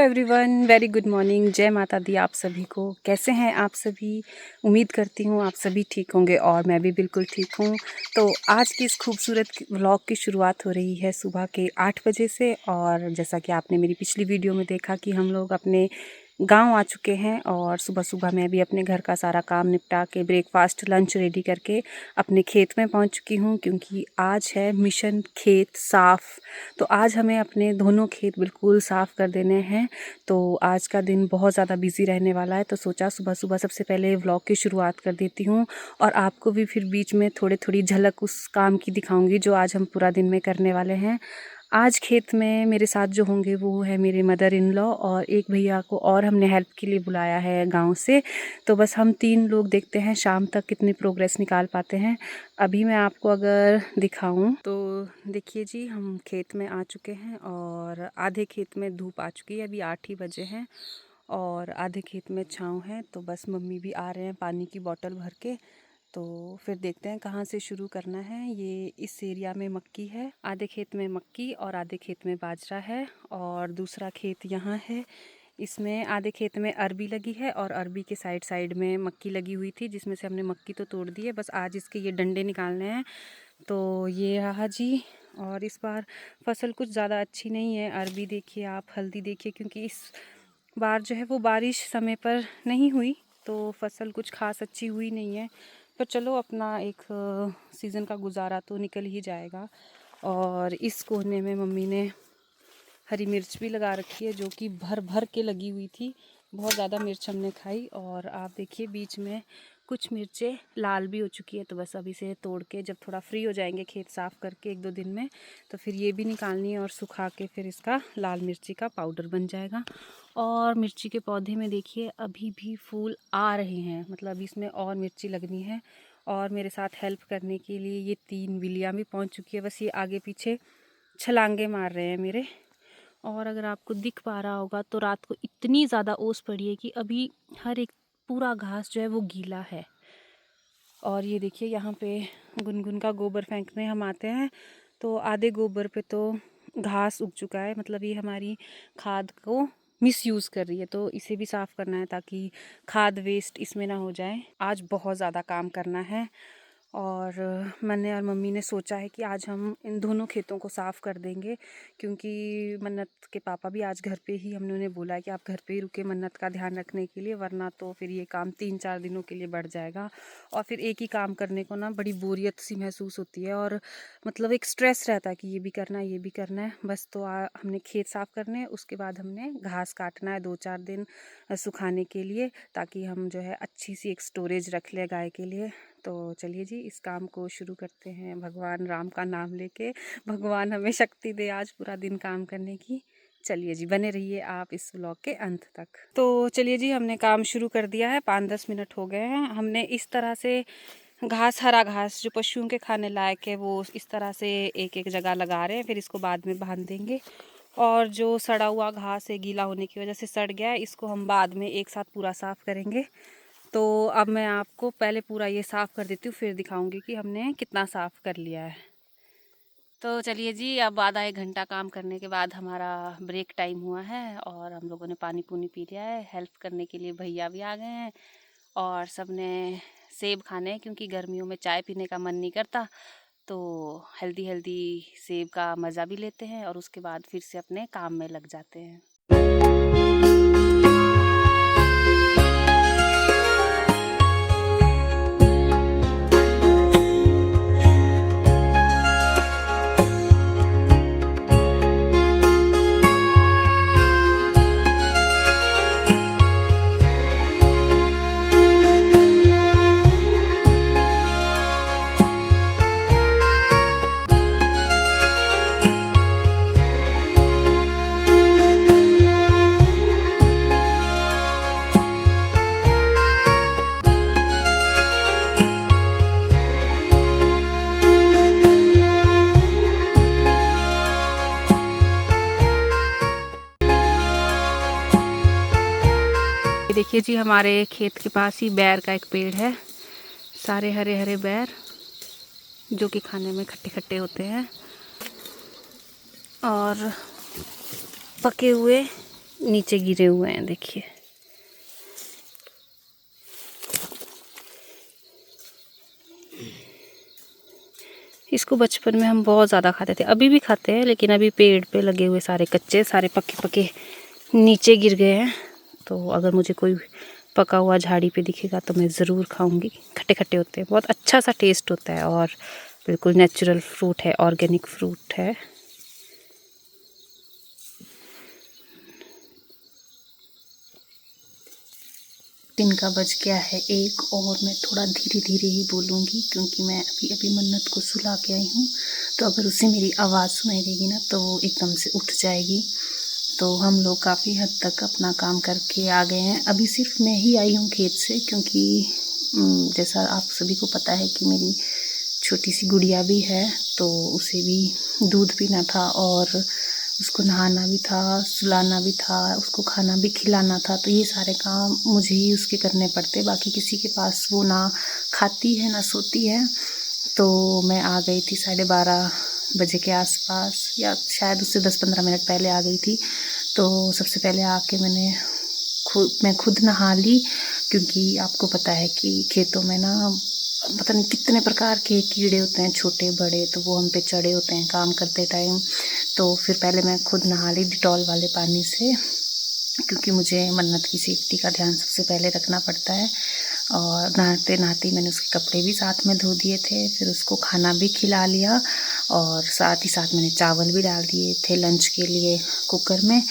Everyone, very good morning. जय माता दी आप सभी को। कैसे हैं आप सभी? उम्मीद करती हूँ आप सभी ठीक होंगे और मैं भी बिल्कुल ठीक हूँ। तो आज की इस खूबसूरत व्लॉग की शुरुआत हो रही है सुबह के 8 बजे से। और जैसा कि आपने मेरी पिछली वीडियो में देखा कि हम लोग अपने गांव आ चुके हैं और सुबह सुबह मैं भी अपने घर का सारा काम निपटा के ब्रेकफास्ट लंच रेडी करके अपने खेत में पहुंच चुकी हूं, क्योंकि आज है मिशन खेत साफ़। तो आज हमें अपने दोनों खेत बिल्कुल साफ़ कर देने हैं। तो आज का दिन बहुत ज़्यादा बिजी रहने वाला है, तो सोचा सुबह सुबह सबसे पहले व्लॉग की शुरुआत कर देती हूँ और आपको भी फिर बीच में थोड़ी झलक उस काम की दिखाऊंगी जो आज हम पूरा दिन में करने वाले हैं। आज खेत में मेरे साथ जो होंगे वो है मेरे मदर इन लॉ और एक भैया को और हमने हेल्प के लिए बुलाया है गांव से। तो बस हम 3 लोग देखते हैं शाम तक कितनी प्रोग्रेस निकाल पाते हैं। अभी मैं आपको अगर दिखाऊं तो देखिए जी, हम खेत में आ चुके हैं और आधे खेत में धूप आ चुकी है। अभी 8 ही बजे हैं और आधे खेत में छाँव है। तो बस मम्मी भी आ रहे हैं पानी की बोतल भर के। तो फिर देखते हैं कहाँ से शुरू करना है। ये इस एरिया में मक्की है, आधे खेत में मक्की और आधे खेत में बाजरा है और दूसरा खेत यहाँ है। इसमें आधे खेत में अरबी लगी है और अरबी के साइड साइड में मक्की लगी हुई थी, जिसमें से हमने मक्की तो तोड़ दी है। बस आज इसके ये डंडे निकालने हैं। तो ये रहा जी। और इस बार फसल कुछ ज़्यादा अच्छी नहीं है। अरबी देखिए आप, हल्दी देखिए, क्योंकि इस बार जो है वो बारिश समय पर नहीं हुई, तो फसल कुछ खास अच्छी हुई नहीं है। पर चलो, अपना एक सीज़न का गुजारा तो निकल ही जाएगा। और इस कोने में मम्मी ने हरी मिर्च भी लगा रखी है, जो कि भर भर के लगी हुई थी। बहुत ज़्यादा मिर्च हमने खाई। और आप देखिए बीच में कुछ मिर्चें लाल भी हो चुकी है। तो बस अभी से तोड़ के जब थोड़ा फ्री हो जाएंगे खेत साफ़ करके 1-2 दिन में, तो फिर ये भी निकालनी है और सुखा के फिर इसका लाल मिर्ची का पाउडर बन जाएगा। और मिर्ची के पौधे में देखिए अभी भी फूल आ रहे हैं, मतलब अभी इसमें और मिर्ची लगनी है। और मेरे साथ हेल्प करने के लिए ये 3 बिल्लियाँ भी पहुंच चुकी है। बस ये आगे पीछे छलांगे मार रहे हैं मेरे। और अगर आपको दिख पा रहा होगा तो रात को इतनी ज़्यादा ओस पड़ी है कि अभी हर एक पूरा घास जो है वो गीला है। और ये देखिए यहाँ पे गुनगुन का गोबर फेंकने हम आते हैं, तो आधे गोबर पे तो घास उग चुका है। मतलब ये हमारी खाद को मिसयूज़ कर रही है, तो इसे भी साफ़ करना है ताकि खाद वेस्ट इसमें ना हो जाए। आज बहुत ज़्यादा काम करना है और मैंने और मम्मी ने सोचा है कि आज हम इन दोनों खेतों को साफ़ कर देंगे, क्योंकि मन्नत के पापा भी आज घर पे ही, हमने उन्हें बोला है कि आप घर पे ही रुके मन्नत का ध्यान रखने के लिए, वरना तो फिर ये काम 3-4 दिनों के लिए बढ़ जाएगा। और फिर एक ही काम करने को ना बड़ी बोरियत सी महसूस होती है और मतलब एक स्ट्रेस रहता है कि ये भी करना है ये भी करना है। बस तो हमने खेत साफ़ करने हैं, उसके बाद हमने घास काटना है 2-4 दिन सुखाने के लिए, ताकि हम जो है अच्छी सी एक स्टोरेज रख लें गाय के लिए। तो चलिए जी, इस काम को शुरू करते हैं भगवान राम का नाम लेके। भगवान हमें शक्ति दे आज पूरा दिन काम करने की। चलिए जी, बने रहिए आप इस व्लॉग के अंत तक। तो चलिए जी, हमने काम शुरू कर दिया है। 5-10 मिनट हो गए हैं। हमने इस तरह से घास, हरा घास जो पशुओं के खाने लायक है, वो इस तरह से एक एक जगह लगा रहे हैं। फिर इसको बाद में बांध देंगे। और जो सड़ा हुआ घास है, गीला होने की वजह से सड़ गया है, इसको हम बाद में एक साथ पूरा साफ़ करेंगे। तो अब मैं आपको पहले पूरा ये साफ़ कर देती हूँ, फिर दिखाऊंगी कि हमने कितना साफ़ कर लिया है। तो चलिए जी, अब आधा 1 घंटा काम करने के बाद हमारा ब्रेक टाइम हुआ है और हम लोगों ने पानी पूनी पी लिया है। हेल्प करने के लिए भैया भी आ गए हैं और सब ने सेब खाने हैं, क्योंकि गर्मियों में चाय पीने का मन नहीं करता। तो हेल्दी हेल्दी सेब का मज़ा भी लेते हैं और उसके बाद फिर से अपने काम में लग जाते हैं। देखिए जी, हमारे खेत के पास ही बैर का एक पेड़ है। सारे हरे हरे बैर जो कि खाने में खट्टे खट्टे होते हैं। और पके हुए नीचे गिरे हुए हैं, देखिए। इसको बचपन में हम बहुत ज़्यादा खाते थे, अभी भी खाते हैं, लेकिन अभी पेड़ पे लगे हुए सारे कच्चे, सारे पके पके नीचे गिर गए हैं। तो अगर मुझे कोई पका हुआ झाड़ी पे दिखेगा तो मैं ज़रूर खाऊंगी। खट्टे खट्टे होते हैं, बहुत अच्छा सा टेस्ट होता है और बिल्कुल नेचुरल फ्रूट है, ऑर्गेनिक फ्रूट है। दिन का बज गया है 1 और मैं थोड़ा धीरे धीरे ही बोलूँगी क्योंकि मैं अभी अभी मन्नत को सुला के आई हूँ। तो अगर उसे मेरी आवाज़ सुनाई देगी ना तो वो एकदम से उठ जाएगी। तो हम लोग काफ़ी हद तक अपना काम करके आ गए हैं। अभी सिर्फ मैं ही आई हूँ खेत से, क्योंकि जैसा आप सभी को पता है कि मेरी छोटी सी गुड़िया भी है, तो उसे भी दूध पीना था और उसको नहाना भी था, सुलाना भी था, उसको खाना भी खिलाना था। तो ये सारे काम मुझे ही उसके करने पड़ते, बाकी किसी के पास वो ना खाती है ना सोती है। तो मैं आ गई थी 12:30 बजे के आसपास, या शायद उससे 10-15 मिनट पहले आ गई थी। तो सबसे पहले आके मैं खुद नहा ली, क्योंकि आपको पता है कि खेतों में ना पता नहीं कितने प्रकार के कीड़े होते हैं, छोटे बड़े, तो वो हम पे चढ़े होते हैं काम करते टाइम। तो फिर पहले मैं खुद नहा ली डिटॉल वाले पानी से, क्योंकि मुझे मन्नत की सेफ्टी का ध्यान सबसे पहले रखना पड़ता है। और नहाते नहाते मैंने उसके कपड़े भी साथ में धो दिए थे, फिर उसको खाना भी खिला लिया और साथ ही साथ मैंने चावल भी डाल दिए थे लंच के लिए कुकर में।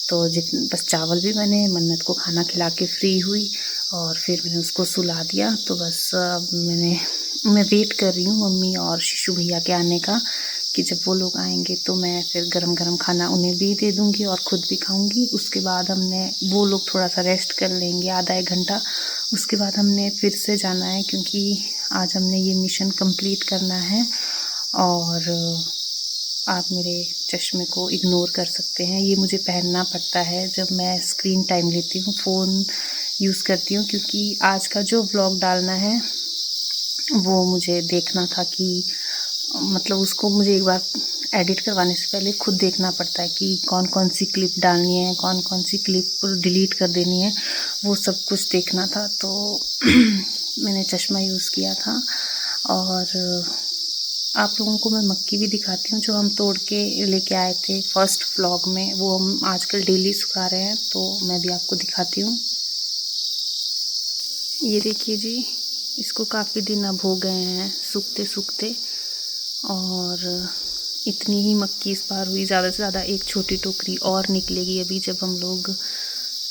तो बस चावल भी मैंने मन्नत को खाना खिला के फ्री हुई और फिर मैंने उसको सुला दिया। तो बस मैं वेट कर रही हूँ मम्मी और शिशु भैया के आने का, कि जब वो लोग आएंगे तो मैं फिर गरम गरम खाना उन्हें भी दे दूँगी और ख़ुद भी खाऊँगी। उसके बाद वो लोग थोड़ा सा रेस्ट कर लेंगे आधा 1 घंटा। उसके बाद हमने फिर से जाना है, क्योंकि आज हमने ये मिशन कंप्लीट करना है। और आप मेरे चश्मे को इग्नोर कर सकते हैं, ये मुझे पहनना पड़ता है जब मैं स्क्रीन टाइम लेती हूँ, फ़ोन यूज़ करती हूँ, क्योंकि आज का जो व्लॉग डालना है वो मुझे देखना था कि मतलब उसको मुझे एक बार एडिट करवाने से पहले खुद देखना पड़ता है कि कौन कौन सी क्लिप डालनी है, कौन कौन सी क्लिप डिलीट कर देनी है, वो सब कुछ देखना था। तो मैंने चश्मा यूज़ किया था। और आप लोगों को मैं मक्की भी दिखाती हूँ जो हम तोड़ के लेके आए थे फर्स्ट व्लॉग में, वो हम आजकल डेली सुखा रहे हैं, तो मैं भी आपको दिखाती हूँ। ये देखिए जी, इसको काफ़ी दिन अब हो गए हैं सूखते सूखते, और इतनी ही मक्की इस बार हुई। ज़्यादा से ज़्यादा एक छोटी टोकरी और निकलेगी अभी, जब हम लोग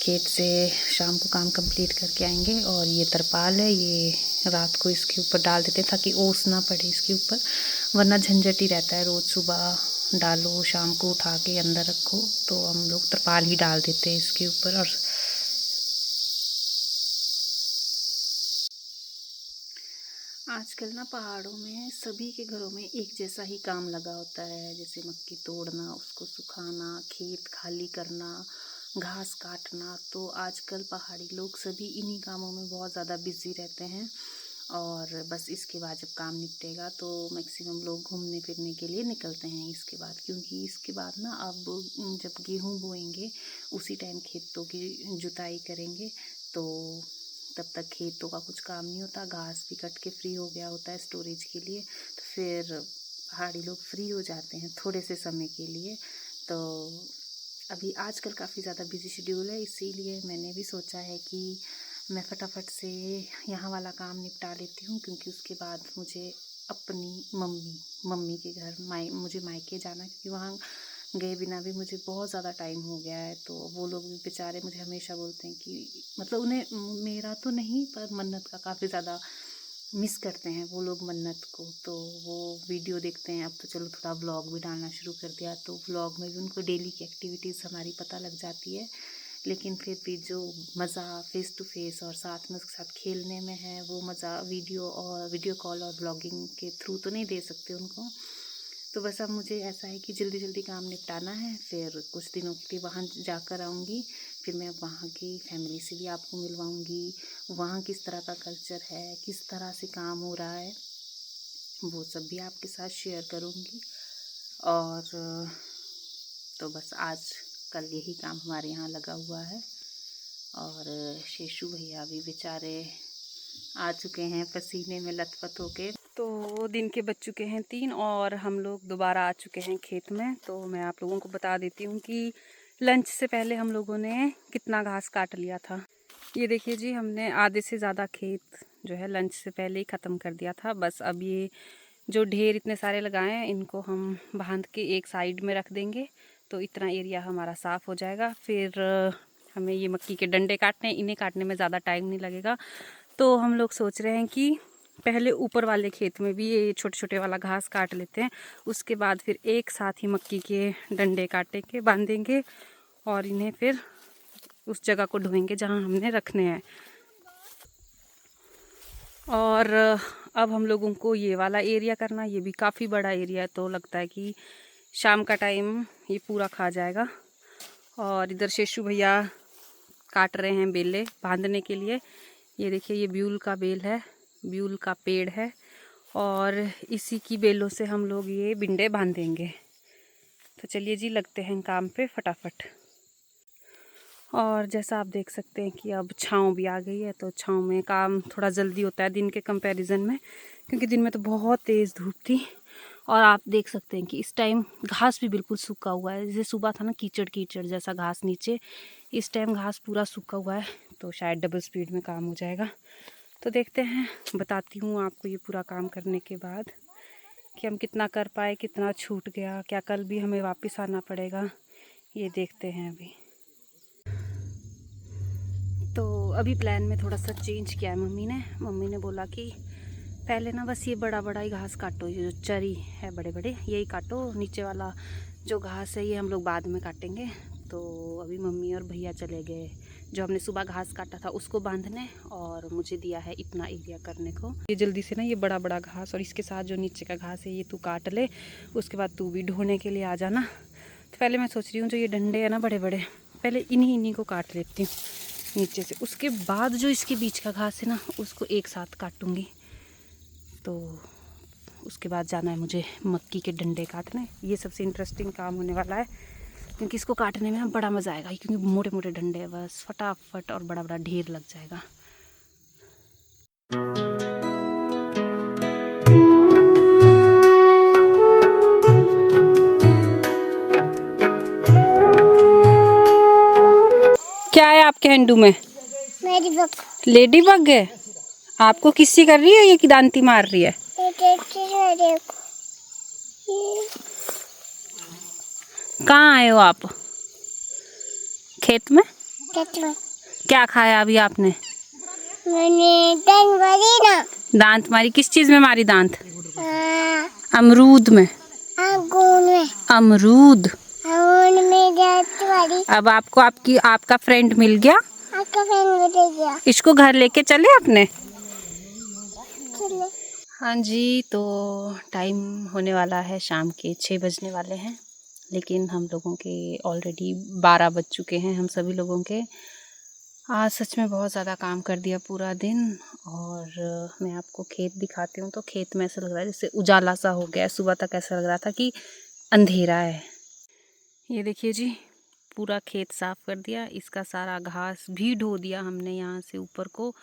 खेत से शाम को काम कंप्लीट करके आएंगे। और ये तरपाल है, ये रात को इसके ऊपर डाल देते हैं ताकि ओस ना पड़े इसके ऊपर, वरना झंझट ही रहता है, रोज़ सुबह डालो शाम को उठा के अंदर रखो। तो हम लोग तरपाल ही डाल देते हैं इसके ऊपर। और आजकल ना पहाड़ों में सभी के घरों में एक जैसा ही काम लगा होता है, जैसे मक्की तोड़ना, उसको सुखाना, खेत खाली करना, घास काटना। तो आजकल पहाड़ी लोग सभी इन्हीं कामों में बहुत ज़्यादा बिजी रहते हैं। और बस इसके बाद जब काम निपटेगा तो मैक्सिमम लोग घूमने फिरने के लिए निकलते हैं इसके बाद, क्योंकि इसके बाद ना अब जब गेहूँ बोएंगे उसी टाइम खेतों की जुताई करेंगे। तो तब तक खेतों का कुछ काम नहीं होता, घास भी कट के फ्री हो गया होता है स्टोरेज के लिए। तो फिर पहाड़ी लोग फ्री हो जाते हैं थोड़े से समय के लिए। तो अभी आजकल काफ़ी ज़्यादा बिजी शेड्यूल है, इसीलिए मैंने भी सोचा है कि मैं फटाफट से यहाँ वाला काम निपटा लेती हूँ, क्योंकि उसके बाद मुझे अपनी मम्मी के घर मुझे मायके जाना, क्योंकि वहाँ गए बिना भी मुझे बहुत ज़्यादा टाइम हो गया है। तो वो लोग भी बेचारे मुझे हमेशा बोलते हैं कि मतलब उन्हें मेरा तो नहीं पर मन्नत का काफ़ी ज़्यादा मिस करते हैं वो लोग मन्नत को। तो वो वीडियो देखते हैं, अब तो चलो थोड़ा व्लॉग भी डालना शुरू कर दिया, तो व्लॉग में भी उनको डेली की एक्टिविटीज़ हमारी पता लग जाती है। लेकिन फिर भी जो मज़ा फ़ेस टू फेस और साथ में उसके साथ खेलने में है, वो मज़ा वीडियो कॉल और व्लॉगिंग के थ्रू तो नहीं दे सकते उनको। तो बस अब मुझे ऐसा है कि जल्दी जल्दी काम निपटाना है, फिर कुछ दिनों के लिए वहाँ जाकर आऊँगी। फिर मैं वहाँ की फैमिली से भी आपको मिलवाऊँगी, वहाँ किस तरह का कल्चर है, किस तरह से काम हो रहा है, वो सब भी आपके साथ शेयर करूँगी। और तो बस आज कल यही काम हमारे यहाँ लगा हुआ है। और शेषु भैया भी बेचारे आ चुके हैं पसीने में लथपथ होके। तो दिन के बज चुके हैं 3 और हम लोग दोबारा आ चुके हैं खेत में। तो मैं आप लोगों को बता देती हूँ कि लंच से पहले हम लोगों ने कितना घास काट लिया था। ये देखिए जी, हमने आधे से ज़्यादा खेत जो है लंच से पहले ही ख़त्म कर दिया था। बस अब ये जो ढेर इतने सारे लगाए हैं इनको हम बांध के एक साइड में रख देंगे, तो इतना एरिया हमारा साफ़ हो जाएगा। फिर हमें ये मक्की के डंडे काटने हैं, इन्हें काटने में ज़्यादा टाइम नहीं लगेगा। तो हम लोग सोच रहे हैं कि पहले ऊपर वाले खेत में भी ये छोटे छोटे वाला घास काट लेते हैं, उसके बाद फिर एक साथ ही मक्की के डंडे काटे के बांधेंगे और इन्हें फिर उस जगह को ढोएंगे जहाँ हमने रखने हैं। और अब हम लोगों को ये वाला एरिया करना, ये भी काफ़ी बड़ा एरिया है, तो लगता है कि शाम का टाइम ये पूरा खा जाएगा। और इधर शेषु भैया काट रहे हैं बेले बांधने के लिए। ये देखिए, ये ब्यूल का बेल है, ब्यूल का पेड़ है और इसी की बेलों से हम लोग ये बिंडे बांधेंगे। तो चलिए जी, लगते हैं काम पे फटाफट। और जैसा आप देख सकते हैं कि अब छाँव भी आ गई है, तो छाँव में काम थोड़ा जल्दी होता है दिन के कंपैरिजन में, क्योंकि दिन में तो बहुत तेज़ धूप थी। और आप देख सकते हैं कि इस टाइम घास भी बिल्कुल सूखा हुआ है। जैसे सुबह था ना कीचड़ कीचड़ जैसा घास नीचे, इस टाइम घास पूरा सूखा हुआ है, तो शायद डबल स्पीड में काम हो जाएगा। तो देखते हैं, बताती हूँ आपको ये पूरा काम करने के बाद कि हम कितना कर पाए, कितना छूट गया, क्या कल भी हमें वापस आना पड़ेगा, ये देखते हैं अभी। तो अभी प्लान में थोड़ा सा चेंज किया है मम्मी ने बोला कि पहले ना बस ये बड़ा बड़ा ही घास काटो, ये जो चरी है बड़े बड़े यही काटो, नीचे वाला जो घास है ये हम लोग बाद में काटेंगे। तो अभी मम्मी और भैया चले गए जो हमने सुबह घास काटा था उसको बांधने, और मुझे दिया है इतना एरिया करने को। ये जल्दी से ना ये बड़ा बड़ा घास और इसके साथ जो नीचे का घास है ये तू काट ले, उसके बाद तू भी ढोने के लिए आ जाना। तो पहले मैं सोच रही हूँ जो ये डंडे हैं ना बड़े बड़े, पहले इन्हीं को काट लेती हूँ नीचे से, उसके बाद जो इसके बीच का घास है ना उसको एक साथ काटूँगी। तो उसके बाद जाना है मुझे मक्की के डंडे काटने। ये सबसे इंटरेस्टिंग काम होने वाला है, क्योंकि इसको काटने में बड़ा मज़ा आएगा, क्योंकि मोटे मोटे डंडे हैं, बस फटाफट और बड़ा बड़ा ढेर लग जाएगा। क्या है आपके हैंडू में? लेडी बग है। आपको किससी कर रही है ये कि दांती मार रही है? कहाँ आए हो आप? खेत में? क्या खाया अभी आपने? मैंने दांत मारी ना। दांत मारी? किस चीज में मारी दांत? अमरूद में। अमरूद में दांत मारी। अब आपको आपका फ्रेंड मिल गया। आपका फ्रेंड मिल गया। इसको घर लेके चले अपने? चले। हाँ जी, तो टाइम होने वाला है, शाम के 6 बजने वाले हैं, लेकिन हम लोगों के ऑलरेडी 12 बज चुके हैं हम सभी लोगों के। आज सच में बहुत ज़्यादा काम कर दिया पूरा दिन। और मैं आपको खेत दिखाती हूँ, तो खेत में ऐसा लग रहा है जैसे उजाला सा हो गया। सुबह तक ऐसा लग रहा था कि अंधेरा है। ये देखिए जी, पूरा खेत साफ़ कर दिया, इसका सारा घास भी ढो दिया हमने यहाँ से ऊपर को।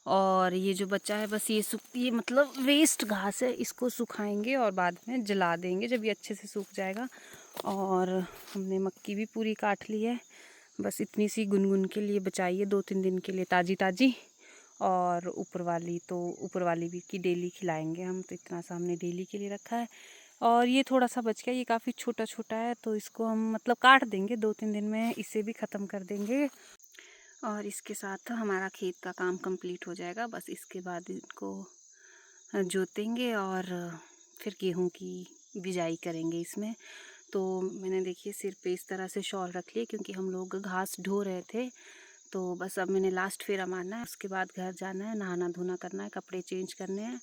और ये जो बचा है बस ये मतलब वेस्ट घास है, इसको सुखाएंगे और बाद में जला देंगे जब ये अच्छे से सूख जाएगा। और हमने मक्की भी पूरी काट ली है, बस इतनी सी गुनगुन के लिए बचाई है 2-3 दिन के लिए ताज़ी ताज़ी। और ऊपर वाली भी की डेली खिलाएंगे हम, तो इतना सा हमने डेली के लिए रखा है। और ये थोड़ा सा बच गया, ये काफ़ी छोटा छोटा है, तो इसको हम मतलब काट देंगे 2-3 दिन में, इसे भी ख़त्म कर देंगे। और इसके साथ हमारा खेत का काम कंप्लीट हो जाएगा। बस इसके बाद इनको जोतेंगे और फिर गेहूं की बिजाई करेंगे इसमें। तो मैंने देखिए सिर पे इस तरह से शॉल रख लिया, क्योंकि हम लोग घास ढो रहे थे। तो बस अब मैंने लास्ट फेरा मारना है, उसके बाद घर जाना है, नहाना धोना करना है, कपड़े चेंज करने हैं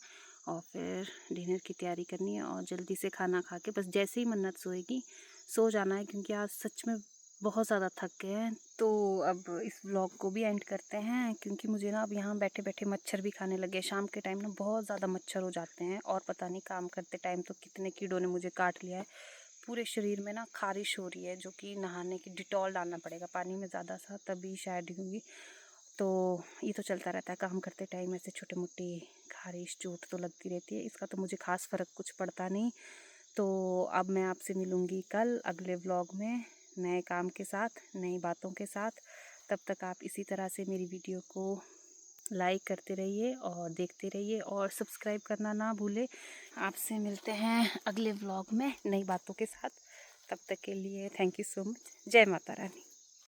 और फिर डिनर की तैयारी करनी है और जल्दी से खाना खा के बस जैसे ही मन्नत सोएगी सो जाना है, क्योंकि आज सच में बहुत ज़्यादा थक गए हैं। तो अब इस व्लॉग को भी एंड करते हैं, क्योंकि मुझे ना अब यहाँ बैठे बैठे मच्छर भी खाने लगे। शाम के टाइम ना बहुत ज़्यादा मच्छर हो जाते हैं, और पता नहीं काम करते टाइम तो कितने कीड़ों ने मुझे काट लिया है। पूरे शरीर में ना खारिश हो रही है, जो कि नहाने की डिटॉल डालना पड़ेगा पानी में ज़्यादा सा, तभी शायद होगी। तो ये तो चलता रहता है काम करते टाइम, ऐसे छोटे मोटी खारिश चोट तो लगती रहती है। इसका तो मुझे खास फ़र्क कुछ पड़ता नहीं। तो अब मैं आपसे मिलूँगी कल अगले व्लॉग में नए काम के साथ, नई बातों के साथ। तब तक आप इसी तरह से मेरी वीडियो को लाइक करते रहिए और देखते रहिए और सब्सक्राइब करना ना भूलें। आपसे मिलते हैं अगले व्लॉग में नई बातों के साथ। तब तक के लिए थैंक यू सो मच। जय माता रानी।